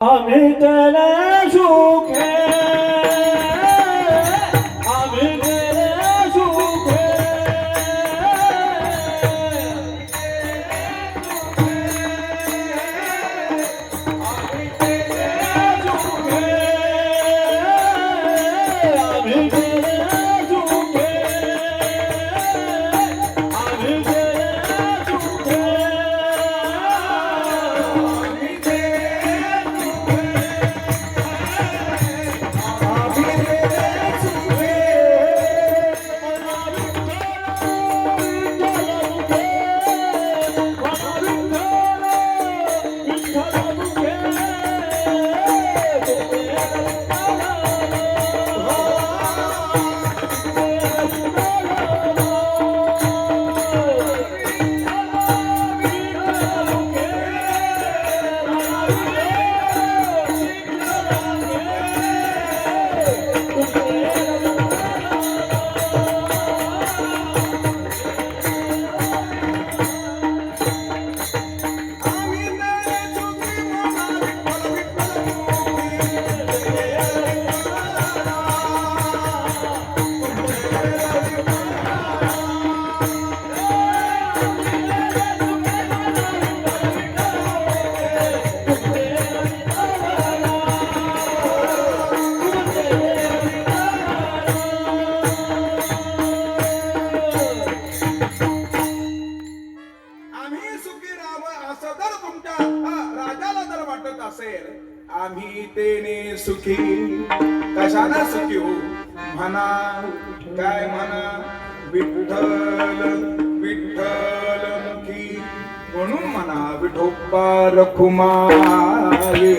आम्ही त्याला सुखे आम्ही त्याला सुखे आम्ही त्याला सुखे आम्ही त्याला सुखे आम्ही त्याला सुखे आम्ही तेने सुखी कशाने सुखी हो म्हणा काय म्हणा विठ्ठल विठ्ठल मुखी म्हणून म्हणा विठोबा रखुमाये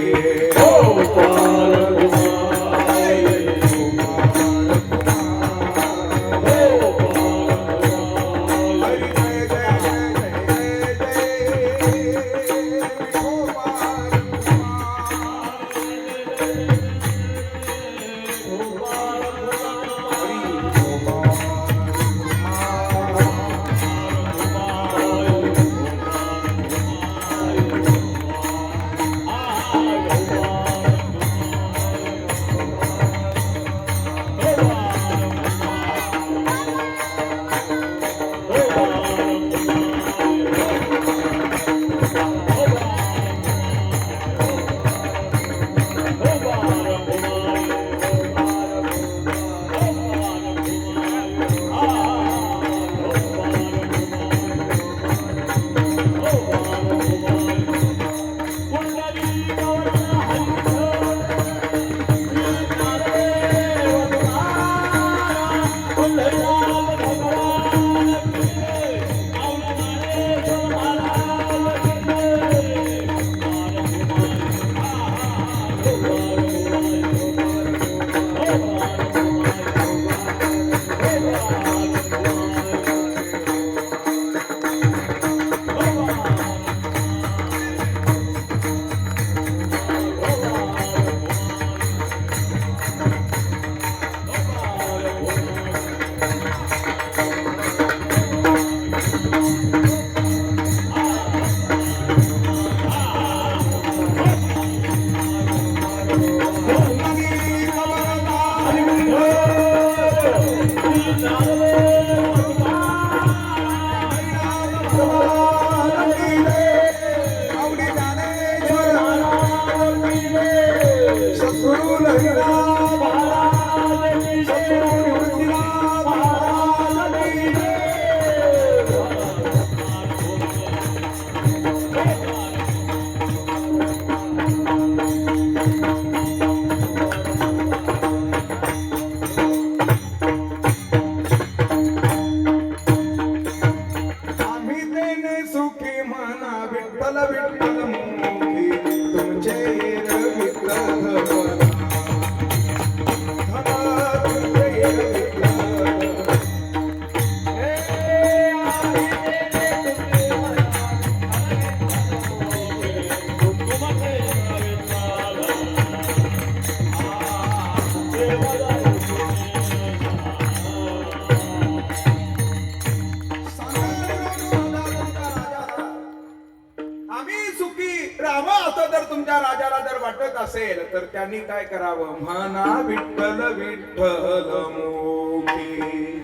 असेल तर त्यांनी काय करावं? म्हणा विठ्ठल विठ्ठल मुखी.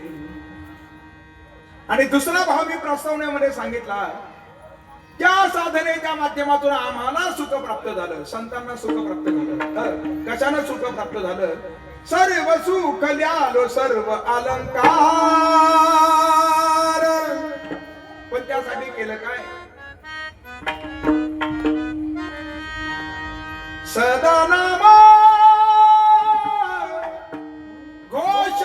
आणि दुसरा भाव मी प्रस्तावनेमध्ये सांगितला, त्या साधनेच्या माध्यमातून आम्हाला सुख प्राप्त झालं, संतांना सुख प्राप्त झालं. तर कशानं सुख प्राप्त झालं? सर्व सुख ल्यालो सर्व अलंकार. पण त्यासाठी केलं काय? सदा नाम घोष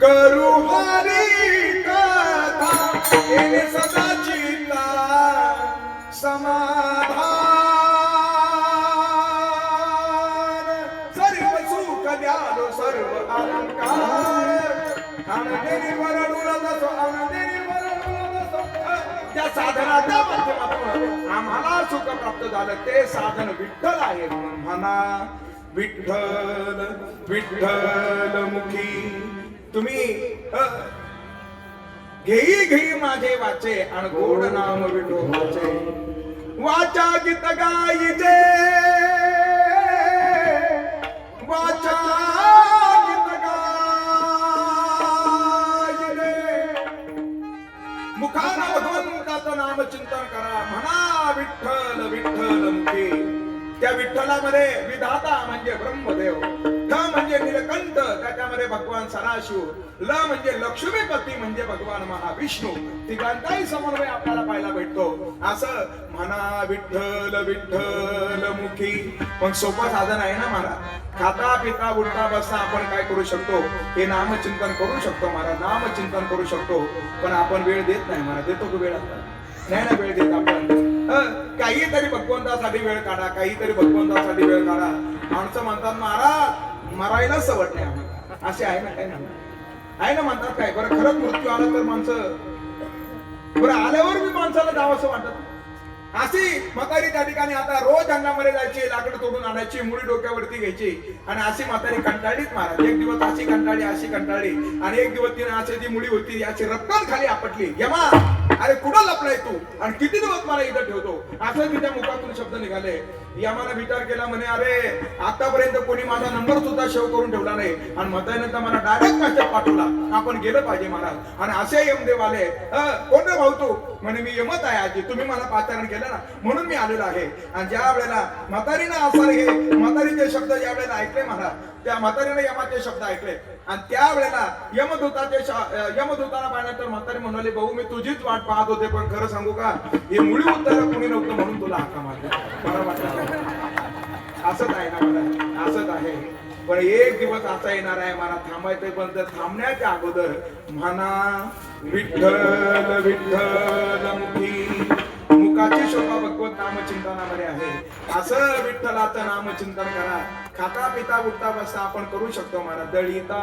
करू हरी कथा, येणे सदा चित्ता समाधान. सर्व सुख द्यालो सर्व अलंकार. आनंदेने वरडून जसो आनंदेने वरडून जसो. त्या साधनाच्या माध्यमातून आम्हाला सुख प्राप्त झालं, ते साधन विठ्ठल आहे. म्हणून म्हणा विठ्ठल विठ्ठल मुखी. तुम्ही घेई घेई माझे वाचे आणि गोड नाम विठोबाचे. वाचा गीत गायचे वाचा गीत गायले. मुखाना भगवंताचं नाम चिंतन करा. म्हणा विठ्ठल विठ्ठल मुखी. त्या विठ्ठलामध्ये विधाता म्हणजे ब्रह्मदेव, ठ म्हणजे नीलकंठ, त्याच्यामध्ये भगवान सदाशिव, ल म्हणजे लक्ष्मीपती म्हणजे भगवान महाविष्णू. तिघांचाही समन्वय आपल्याला पाहायला भेटतो. असं म्हणा विठ्ठल विठ्ठल मुखी. पण सोपं साधन आहे ना महाराज. खाता पिता उठता बसता आपण काय करू शकतो? हे नामचिंतन करू शकतो महाराज, नामचिंतन करू शकतो. पण आपण वेळ देत नाही महाराज. देतो का वेळ? नाही ना वेळ देत आपण. काहीतरी भगवंतासाठी वेळ काढा, काहीतरी भगवंतासाठी वेळ काढा. माणसं म्हणतात महाराज मरायला सवड नाही आम्हाला. असे आहे ना? काय म्हणतात आहे ना? म्हणतात काय? बरं खरंच मृत्यू आला तर माणसं, बरं आल्यावर मी माणसाला जावं असं वाटत. अशी म्हातारी त्या ठिकाणी आता रोज अंगामध्ये जायची, लाकडं तोडून आणायची, मुळी डोक्यावरती घ्यायची. आणि अशी म्हातारी कंटाळीच महाराज. एक दिवस अशी कंटाळी अशी कंटाळी, आणि एक दिवस तिने अशी जी मुळी होती याची रक्कम खाली आपटली. यमा अरे कुठं लपलाय तू आणि किती दिवस मला इथं ठेवतो? असं तिच्या मुखातून शब्द निघाले. यमाला विचार केला, म्हणे अरे आतापर्यंत कोणी माझा नंबर सुद्धा सेव्ह करून ठेवला नाही, आणि म्हातारीने तर मला डायरेक्ट मेसेज पाठवला, आपण गेलं पाहिजे महाराज. आणि असे यमदेव आले. कोण रे भाऊ तू? म्हणे मी यमत आहे आजी, तुम्ही मला पाचारण केलं ना म्हणून मी आलेलो आहे. आणि ज्या वेळेला म्हातारीनं असं हे म्हातारीचे शब्द ज्या वेळेला ऐकले महाराज, त्या म्हातारीने यमाचे शब्द ऐकले. आणि त्यावेळेला यमदूताला पाहिल्यानंतर म्हातारी म्हणाली, भाऊ मी तुझीच वाट पाहत होते, पण खरं सांगू का हे मुळी उत्तर कोणी नव्हतं म्हणून तुला हाका मारला. मला वाटलं असंच आहे ना मला, असंच आहे. पण एक दिवस असा येणार आहे मला थांबायचं. पण तर थांबण्याच्या अगोदर म्हणा विठ्ठल विठ्ठल मुखी. मुखाची शोभा भगवत नामचिंतनामध्ये आहे. असं विठ्ठलाचं नामचिंतन करा. खाता पिता उठता बसता आपण करू शकतो महाराज. दळीता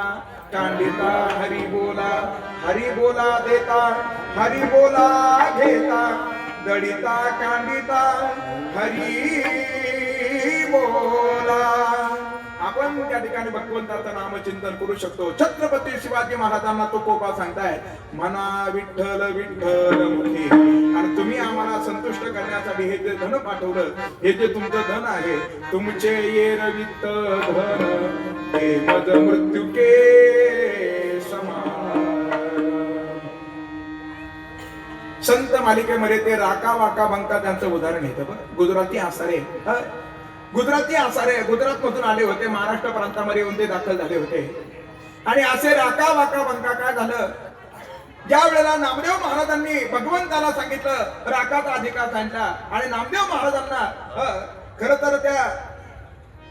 कांडिता हरी बोला देता, हरी बोला घेता. दळीता कांडिता हरी बोला. आपण त्या ठिकाणी भगवंताचं नामचिंतन करू शकतो. छत्रपती शिवाजी महाराजांना तो कोपा सांगताय, म्हणा विठ्ठल विठ्ठल मुखी. आणि तुम्ही आम्हाला संतुष्ट करण्यासाठी हे जे धन पाठवलं, हे जे तुमचं धन आहे, तुमचे येर वित्त धन हे मज मृत्यू के समान. संत मालिकेमध्ये ते राका वाका बंका त्यांचं उदाहरण येतं. बरं गुजराती आसारे, गुजराती आसारे गुजरात मधून आले होते, महाराष्ट्र प्रांतामध्ये येऊन ते दाखल झाले होते. आणि असे राका वाका बंका काय झालं, ज्या वेळेला नामदेव महाराजांनी भगवंताला सांगितलं, राकाचा अधिकार सांगितला. आणि नामदेव महाराजांना खर तर त्या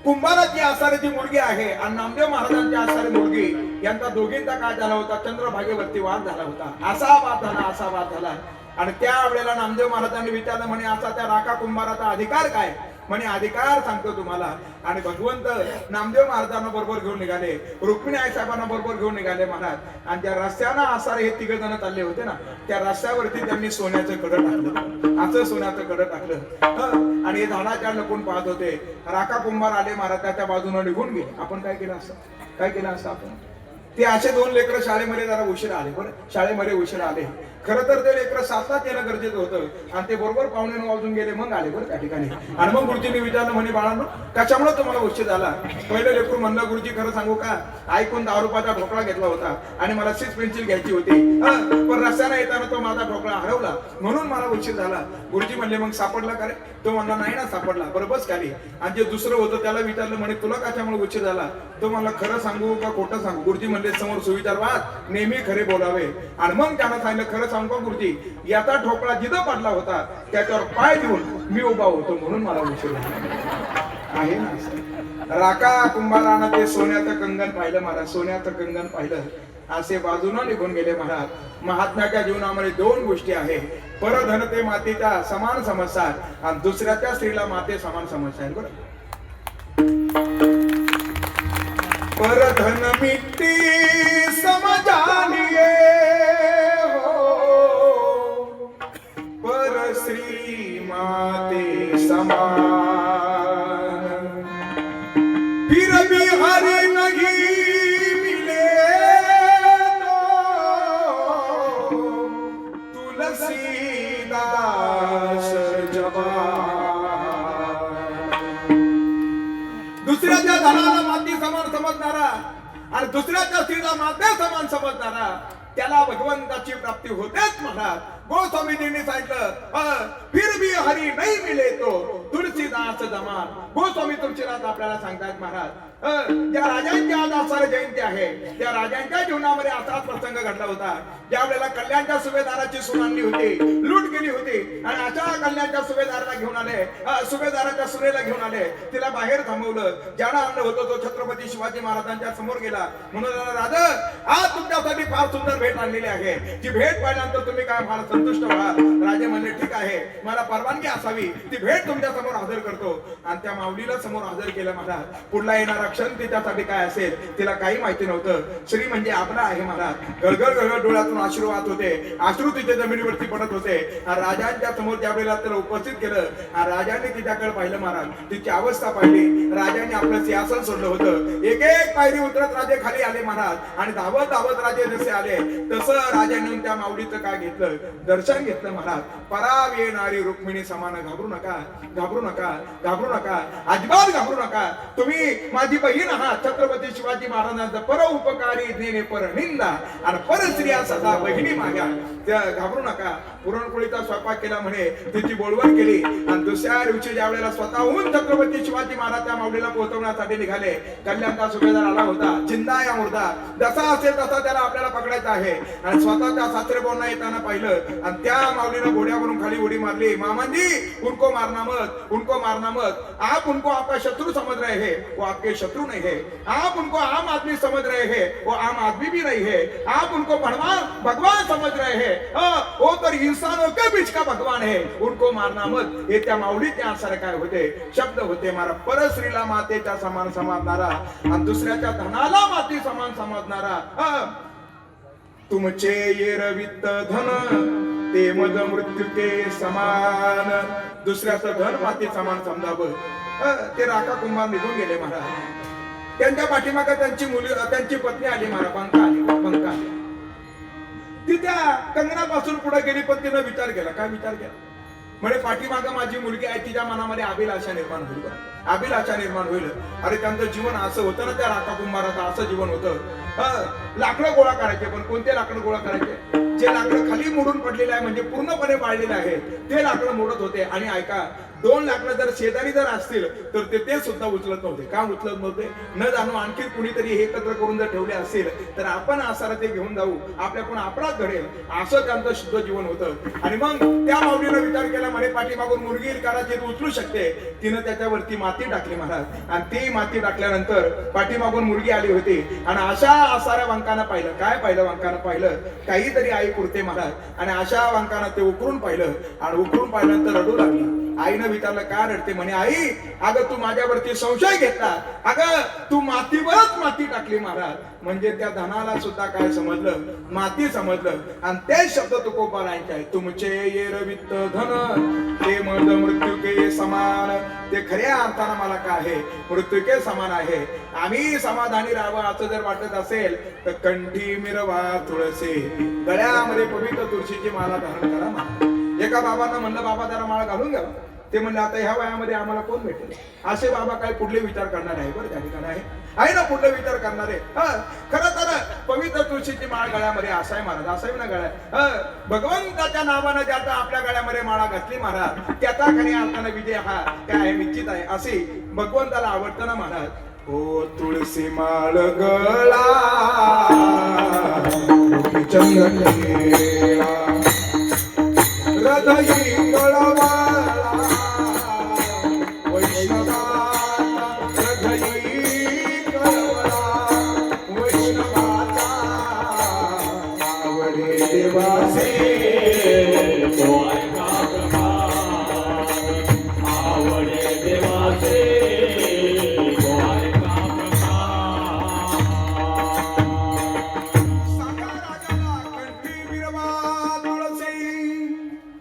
कुंभाराची आसारीची मुलगी आहे आणि नामदेव महाराजांची आसारी मुलगी यांचा दोघींचा काय झाला होता, चंद्रभागेवरती वाद झाला होता. असा वाद झाला. आणि त्या वेळेला नामदेव महाराजांनी विचारलं, म्हणे असा त्या राका कुंभाराचा अधिकार काय? म्हणे अधिकार सांगतो तुम्हाला. आणि भगवंत नामदेव महाराजांना बरोबर घेऊन निघाले, रुक्मिणी आई साहेबांना बरोबर घेऊन निघाले महाराज. आणि त्या रस्त्यानं आसारे हे तिघ जण चालले होते ना, त्या रस्त्यावरती त्यांनी सोन्याचं कडं टाकलं. असं सोन्याचं कडं टाकलं. आणि हे झाडाच्या लपून पाहत होते. राका कुंभार आले महाराज, त्याच्या बाजूने निघून गेले. आपण काय केलं असतं आपण? ते असे दोन लेकरं शाळेमध्ये जरा उशीर आले. बरं शाळेमध्ये उशीर आले. खरं तर ते लेकरं 7 येणं गरजेचं होतं आणि ते बरोबर 8:45 वाजून गेले, मग आले बरं त्या ठिकाणी. आणि मग गुरुजींनी विचारलं, म्हणे बाळांनो कशामुळे तुम्हाला उशीर झाला? पहिलं लेकरू म्हणलं, गुरुजी खरं सांगू का, ऐकून 10 रुपयाचा ढोकळा घेतला होता आणि मला 6 पेन्सिल घ्यायची होती, पण रस्त्याने येताना तो माझा ढोकळा हरवला म्हणून मला उशीर झाला. गुरुजी म्हणले, मग सापडला का रे? तो म्हणला, नाही ना सापडला. बरं बस खाली. आणि जे दुसरं होतं त्याला विचारलं, म्हणे तुला कशामुळे उशीर झाला? तो म्हणला, खरं सांगू का खोटं सांगू? गुरुजी म्हणले, समोर सुविचार वाद, नेहमी खरे बोलावे. आणि मग त्यानं सांगितलं, खरं सांगू का गुरुजी, याचा ढोकळा जिथं पडला होता त्याच्यावर पाय देऊन मी उभा होतो म्हणून मला उशीर झाला. आहे ना असं? राका कुंभारानं ते सोन्याचं कंगन पाहिलं महाराज, सोन्याचं कंगन पाहिलं, असे बाजूनं निघून गेले महाराज. महात्म्याच्या जीवनामध्ये 2 गोष्टी आहे, परधन ते मातेच्या समान समजतात आणि दुसऱ्याच्या स्त्रीला माते समान समजतात. बरं, परधन मिट्टी समजानिये हो, पर श्री माते समान, फिर भी हरि नहीं मिले तो तुलसीदास जवान. दुसऱ्याच्या धनाला माती समान समजणारा आणि दुसऱ्याच्या स्त्रीला माते समान समजणारा त्याला भगवंताची प्राप्ती होतेच महाराज. गोस्वामीजींनी सांगितलं, फिर भी हरी नाही मिले तो तुलसीदास जमान. गोस्वामी तुलसीदास आपल्याला सांगतायत महाराज, ज्या राजांच्या आज आषाढ जयंती आहे त्या राजांच्या जीवनामध्ये असाच प्रसंग घडला होता. ज्या वेळेला कल्याणच्या सुभेदाराची सून आणली होती, लूट केली होती आणि अशा कल्याणच्या सुभेदाराला घेऊन आले, सुभेदाराच्या सुनेला घेऊन आले, तिला बाहेर थांबवलं. ज्यानं आणलं होतं तो छत्रपती शिवाजी महाराजांच्या समोर गेला, म्हणून राजा आज तुमच्यासाठी फार सुंदर भेट आणलेली आहे, जी भेट पाहिल्यानंतर तुम्ही काय फार संतुष्ट व्हाल. राजे म्हणले, ठीक आहे, मला परवानगी असावी, ती भेट तुमच्या समोर हजर करतो. आणि त्या माऊलीला समोर हजर केलं महाराज. पुढला येणारा क्षण तिच्यासाठी काय असेल तिला काही माहिती नव्हतं. श्री म्हणजे आपला आहे महाराज. गळगळ गळगळ डोळ्यातून आशीर्वाद होते, अश्रू तिच्या जमिनीवरती पडत होते. राजांच्या समोर ज्या वेळेला त्याला उपस्थित केलं, राजाने तिच्याकडे पाहिलं महाराज, तिची अवस्था पाहिली. राजाने आपलं सिंहासन सोडलं होतं, एक एक पायरी उतरत राजे खाली आले महाराज. आणि धावत धावत राजे जसे आले तसं राजाने त्या माऊलीचं काय घेतलं, दर्शन घेतलं महाराज. पराव येणारी रुक्मिणी समान. घाबरू नका, घाबरू नका, घाबरू नका, अजिबात घाबरू नका. तुम्ही माझी बहीण आहात. छत्रपती शिवाजी महाराजांचा पर उपकारी नेने पर निंदा आणि पर स्त्रिया सदा बहिणी मागा. त्या घाबरू नका. पुरणपोळीचा स्वयंपाक केला म्हणे, तिची बोलवण केली आणि दुसऱ्या दिवशी ज्या वेळेला स्वतःहून छत्रपती शिवाजी महाराज त्या माऊलीला पोहोचवण्यासाठी निघाले, कल्याणचा सुभेदार आला होता. जिंदा या मुर्दा जसा असेल तसा त्याला आपल्याला पकडायचा आहे. आणि स्वतः त्या सासरे बोलणं येताना पाहिलं आणि त्या माऊलीनं घोड्यावरून खाली उडी मारली. मामाजी उनको मारना मत, उनको मारना मत, आप उनको आपका शत्रु समझ रहे हैं, वो आपके शत्रु नहीं है. आप उनको आम आदमी समझ रहे हैं, वो आम आदमी भी नहीं है. आप उनको भगवान समझ रहे हैं, वो तो इंसानों के बीच का भगवान है. उनको मारना मत. हे त्या माऊलीच्या आसारे काय होते, शब्द होते मारा. परस्त्रीला मातेच्या समान समजणारा आणि दुसऱ्याच्या धनाला माती समान समजणारा. तुमचे येरवित धन ते मज मृत्यू के समान. दुसऱ्याचं धन माती समान समजावं. ते राका कुंभार निघून गेले महाराज. त्यांच्या पाठीमागे त्यांची मुली, त्यांची पत्नी आली महाराज. पंका आली, पंका आली. ती त्या कंगनापासून पुढे गेली, पण तिनं विचार केला. काय विचार केला? म्हणजे पाठीमागं माझी मुलगी आहे, तिच्या मनामध्ये अभिलाषा निर्माण होईल, अभिलाषा निर्माण होईल. अरे त्यांचं जीवन असं होतं ना, त्या राका कुंभाराचं असं जीवन होतं. लाकडं गोळा करायचे, पण कोणते लाकडं गोळा करायचे? जे लाकडं खाली मोडून पडलेले आहे, म्हणजे पूर्णपणे वाळलेले आहे, ते लाकडं मोडत होते. आणि ऐका, 2 लाकडं जर शेजारी जर असतील तर ते सुद्धा उचलत नव्हते. का उचलत नव्हते? न जाणू आणखी कुणीतरी हे एकत्र करून जर ठेवले असेल तर आपण आसारा ते घेऊन जाऊ, आपल्याकडून अपराध घडेल, असं त्यांचं शुद्ध जीवन होतं. आणि मग त्या माऊलीनं विचार केला, म्हणे पाठीमागून मुलगी कदाचित उचलू शकते. तिनं त्याच्यावरती माती टाकली महाराज. आणि ती माती टाकल्यानंतर पाठीमागून मुलगी आली होती. आणि अशा आसाऱ्या वांकानं पाहिलं. काय पाहिलं? वांकानं पाहिलं काहीतरी आई पुरते महाराज. आणि अशा वांकानं ते उकरून पाहिलं आणि उकरून पाहिल्यानंतर रडू लागली. आईनं विचारलं, का रडते? म्हणे, आई अगं तू माझ्यावरती संशय घेतला, अगं तू मातीवरच माती टाकली महाराज. म्हणजे त्या धनाला सुद्धा काय समजलं? माती समजलं. आणि ते शब्द तुकोबारायांचे आहेत. तुमचे येरवित धन ते मद मृत्यू के समान. ते खऱ्या अर्थानं मला काय आहे मृत्युके समान आहे. आम्ही समाधानी राहावं असं जर वाटत असेल तर कंठी मिरवा तुळशी, गळ्यामध्ये पवित्र तुळशीची माला धारण करा महाराज. एका बाबांना म्हणलं बाबा जरा माळ घालून घ्या. ते म्हणले आता ह्या वयामध्ये आम्हाला कोण भेटेल. असे बाबा काय पुढले विचार करणार आहे. बरं त्या ठिकाणी आहे ना पुढले विचार करणारे. खरं तर पवित्र तुळशीची माळ गळ्यामध्ये असाय महाराज, असावी ना गळ्यात. भगवंताच्या नावानं ज्याचा आपल्या गळ्यामध्ये माळा घातली महाराज त्याचा खरी अर्थानं विजय हा काय आहे निश्चित आहे. असे भगवंताला आवडतं ना महाराज. ओ तुळशी माळ गळा चंद्रकेळा हृदयी गळवाळा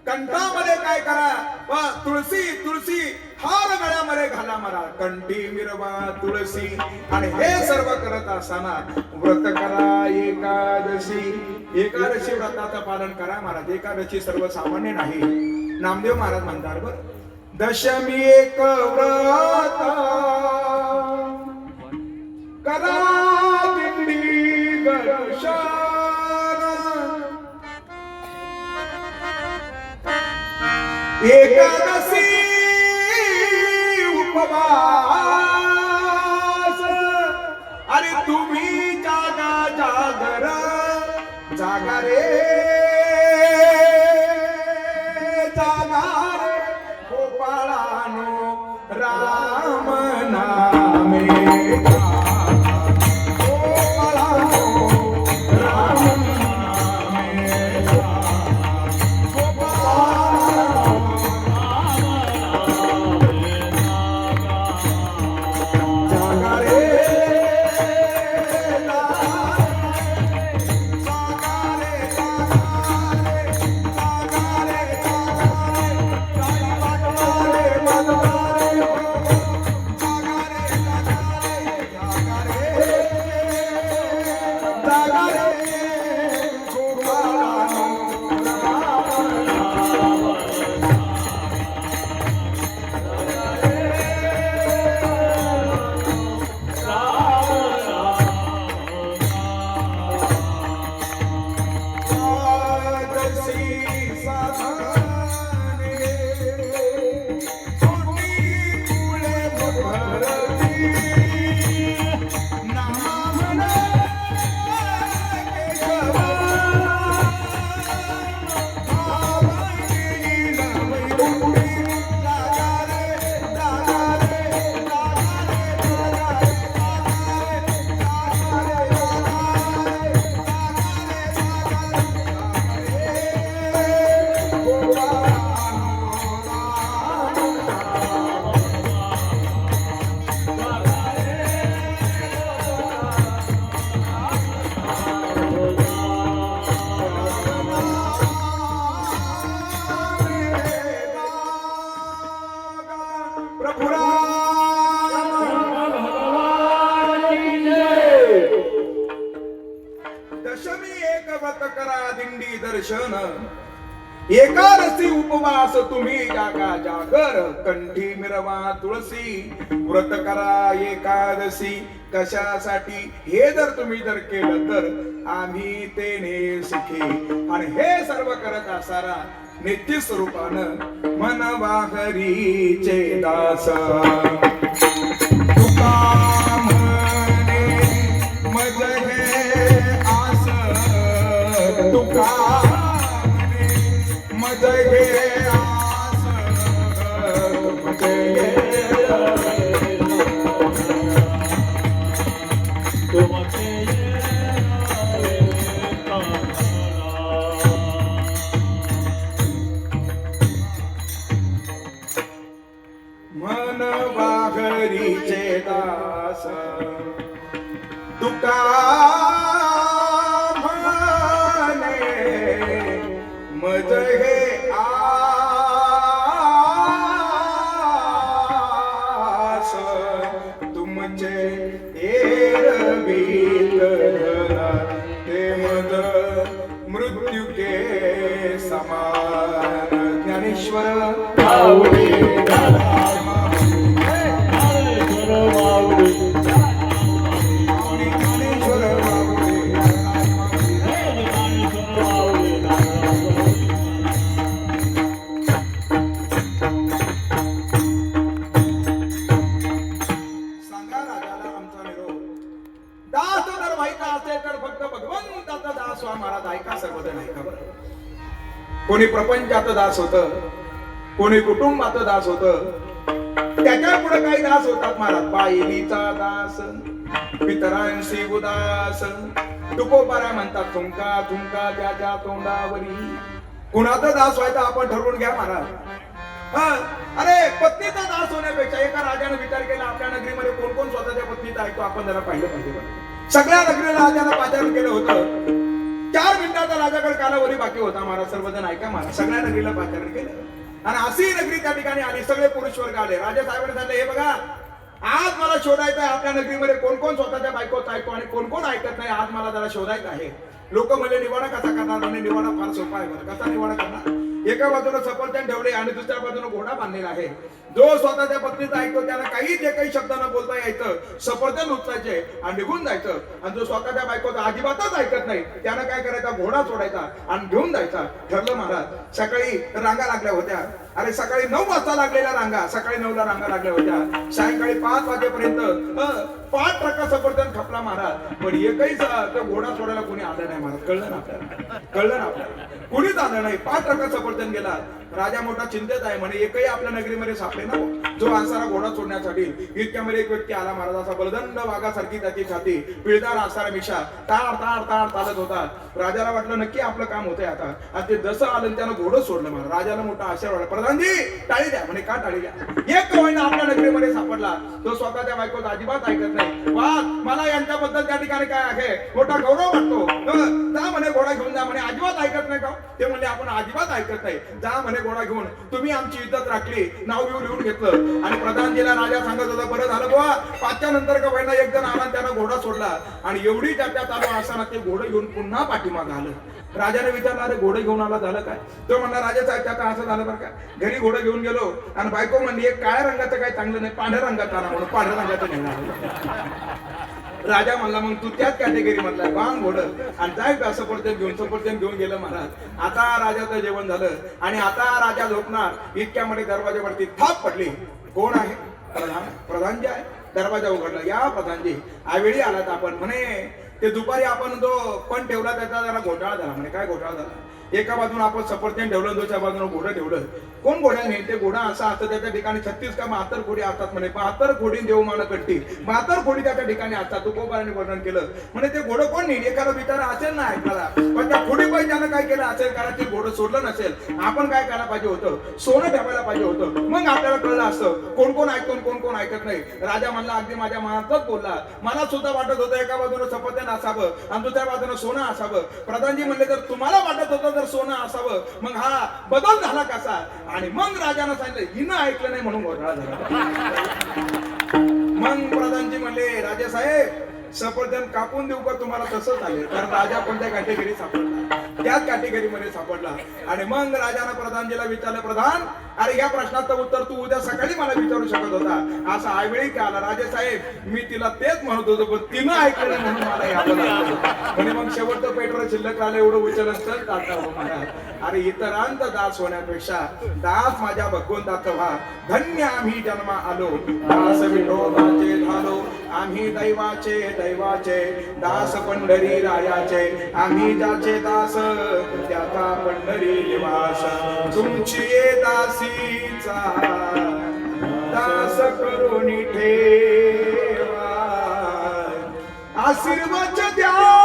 कंठामध्ये काय करा वा तुळशी तुळशी हार गळ्यामध्ये घाला मारा. कंठी मिरवा तुळशी आणि हे सर्व करत असताना व्रत करा एकादशी. एकादशी व्रताचं पालन करा महाराज. एकादशी सर्वसामान्य नाही. नामदेव महाराज म्हणतात बर दशमी एक व्रत करा दिंडी दर्शन. एकादशी उपवास अरे तुम्ही जागा जागर जागा रे जागा रे गोपाळानो राम नामे दशमी एक व्रत करा दिंडी दर्शन. एकादशी उपवास तुम्ही जागा जागर. कंठी मिरवा तुळशी व्रत करा एकादशी. कशासाठी हे जर तुम्ही जर केलं तर आम्ही तेने सुखी. आणि हे सर्व करत असताना नित्य स्वरूपानं मनवा हरीचे दास. तुका म्हणे मज हे आस. तुका म्हणे मज हे आस. मज हे मन वाघरीचे दास. तुका म्हणे मज हे आस. सांगा राजाला आमचा निरोप. दास जर व्हायचा असेल तर फक्त भगवंताचा दास व्हा महाराज. ऐका सर्वजण ऐका बरं. कोणी प्रपंचाचं दास होत, कोणी कुटुंबाचं दास होत, त्याच्या पुढे काही दास होतात महाराज. बाईलीचा दास, पितरांशी उदास, तुकोबारा म्हणतात थुंका थुंका त्याच्या तोंडावरी. कुणाचा दास व्हायचा आपण ठरवून घ्या महाराज. अरे पत्नीचा दास होण्यापेक्षा एका राजाने विचार केला आपल्या नगरीमध्ये कोण कोण स्वतःच्या पत्नीचा ऐकतो आपण जरा पाहिलं पाहिजे. सगळ्या नगरीला राजाने पाचारण केलं होतं. 4 मिनिटाचा राजाकडे कालावधी बाकी होता महाराज. सर्वजण ऐका महाराज. सगळ्या नगरीला पाचारण केलं आणि अशी नगरी त्या ठिकाणी आली. सगळे पुरुष वर्ग आले. राजा साहेबांनी सांगितलं हे बघा आज मला शोधायचं आहे आपल्या नगरीमध्ये कोण कोण स्वतःच्या बायकोच ऐकतो आणि कोण कोण ऐकत नाही. आज मला जरा शोधायचं आहे. लोक म्हणले निवाडा कसा करणार. म्हणजे निवाडा फार सोपा आहे बरं. कसा निवाडा करणार. एका बाजूला सफरचंद ठेवले आणि दुसऱ्या बाजूला घोडा बांधलेला आहे. जो स्वतःच्या पत्नीचा ऐकतो त्याला काही जे काही शब्द न बोलता यायचं, सफरचंद उचलायचे आणि निघून जायचं. आणि जो स्वतःच्या बायकोचा अजिबातच ऐकत नाही त्यानं काय करायचा, घोडा सोडायचा आणि घेऊन जायचा. ठरलं महाराज. सकाळी रांगा लागल्या होत्या. अरे सकाळी 9 वाजता लागलेल्या रांगा, सकाळी 9 ला रांगा लागल्या होत्या. सायंकाळी 5 वाजेपर्यंत 5 ट्रका सफरचंद खपला महाराज. पण एकही तो घोडा सोडायला कोणी आलं नाही महाराज. कळलं ना आपल्याला, कळलं ना आपल्याला. कुणीच आलं नाही. 5 ट्रका सफरचंद गेला. राजा मोठा चिंतेत आहे. म्हणे एकही आपल्या नगरीमध्ये सापडे ना जो असारा घोडा सोडण्यासाठी. इतक्यामध्ये एक व्यक्ती आला महाराज. असा बलदंड वाघासारखी त्याची छाती, पिळदार असारा मिशा, तार तार तार चालत होता. राजाला वाटलं नक्की आपलं काम होतंय आता. आणि ते जसं आलं त्यानं घोडं सोडलं महाराज. राजाला मोठा आश्चर्य वाटला. प्रधानजी टाळी द्या. म्हणे का टाळी द्या. एक महिना आपल्या नगरीमध्ये सापडला तो स्वतःच्या बायकोचं अजिबात ऐकत नाही. वा मला यांच्याबद्दल त्या ठिकाणी काय आहे मोठा गौरव वाटतो. जा म्हणे घोडा घेऊन जा. म्हणे अजिबात ऐकत नाही का. ते म्हणले आपण अजिबात ऐकत नाही. जा म्हणे घोडा घेऊन. तुम्ही आमची इज्जत राखली, नाव बिव लिहून घेतलं. आणि प्रधानजीला राजा सांगत होता बरं झालं बुवा 5च्या नंतर का पहिला एक जण आला त्यानं घोडा सोडला. आणि एवढी चर्चा चालू असताना ते घोडं घेऊन पुन्हा पाठीमागं आलं. राजाने विचारलं अरे घोडं घेऊन आला झालं काय. तो म्हणला राजा साहेब त्याचा असं झालं बरं का. घरी घोडं घेऊन गेलो आणि बायको म्हणली एक काळ्या रंगाचं काही चांगलं नाही पांढऱ्या रंगाचं आणा म्हणून पांढऱ्या रंगाचं घेऊन. राजा म्हणला मग तू त्याच कॅटेगरी मधला बांग घोडं आणि जाय सफरचंद घेऊन गेलं महाराज. आता राजाचं जेवण झालं आणि आता राजा झोपणार. इतक्यामध्ये दरवाजावरती थाप पडली. कोण आहे. प्रधानजी आहे. दरवाजा उघडला. या प्रधानजी आवेळी आलात आपण. म्हणे ते दुपारी आपण जो पण ठेवला त्याचा जरा घोटाळा झाला. म्हणे काय घोटाळा झाला. एका बाजून आपण सफरचंद ठेवलं, दुसऱ्या बाजून घोडं ठेवलं. कोण घोड्याने नाही ते घोडा असा असतं त्याच्या ठिकाणी 36 का 72 घोडी असतात. म्हणे 72 घोडी देव मान कट्टी 72 घोडी त्याच्या ठिकाणी असतात. तुकोबाराने वर्णन केलं. म्हणे ते घोडं कोण नाही. एखादा बिचारा असेल ना ऐकणारा पण त्या घोडी पाहिजे त्यानं काय केलं असेल कारण ते घोडं सोडलं नसेल. आपण काय करायला पाहिजे होतं, सोनं ठेवायला पाहिजे होतं. मग आपल्याला कळलं असतं कोण कोण ऐकतो कोण कोण ऐकत नाही. राजा म्हणला अगदी माझ्या मनातच बोलला. मला सुद्धा वाटत होतं एका बाजूने सफरचंद असावं आणि दुसऱ्या बाजूने सोनं असावं. प्रधानजी म्हणले जर तुम्हाला वाटत होतं जर सोनं असावं मग हा बदल झाला कसा. आणि मग राजानं सांगितलं हिनं ऐकलं नाही म्हणून घोटाळा झाला. मग प्रधानजी म्हणले राजा साहेब सफरचंद कापून देऊ का तुम्हाला. तसं चालेल कारण राजा कोणत्या कॅटेगरी सापडला त्याच कॅटेगरीमध्ये सापडला. आणि मग राजानं प्रधानजीला विचारलं प्रधान अरे या प्रश्नाचं उत्तर तू उद्या सकाळी मला विचारू शकत होता. असा आयवेळी का आला. राजे साहेब मी तिला तेच म्हणत होतो पण तिनं ऐकलं नाही म्हणून मला यावं लागलं. म्हणजे मग शेवटचं पेट्रोल शिल्लक आलं एवढं उचललं चल टाटा महाराज. अरे इतरांचा दास होण्यापेक्षा दास माझ्या भगवंताचं व्हा. धन्य आम्ही जन्मा आलो दास विठोबाचे झालो. आम्ही दैवाचे दास पंढरी रायाचे. आम्ही ज्याचे दास त्याचा पंढरी निवास. तुमची ये दासीचा दास करून ठेवा. आशीर्वाद द्यावा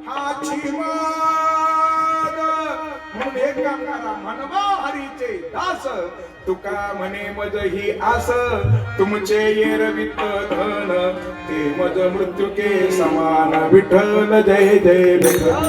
हाची माद. म्हणून एक काम करा म्हणवा हरीचे दास. तुका म्हणे मज ही आस. तुमचे येरवित धन ते मज मृत्यू के समान. विठ्ठल जय जय विठ्ठल.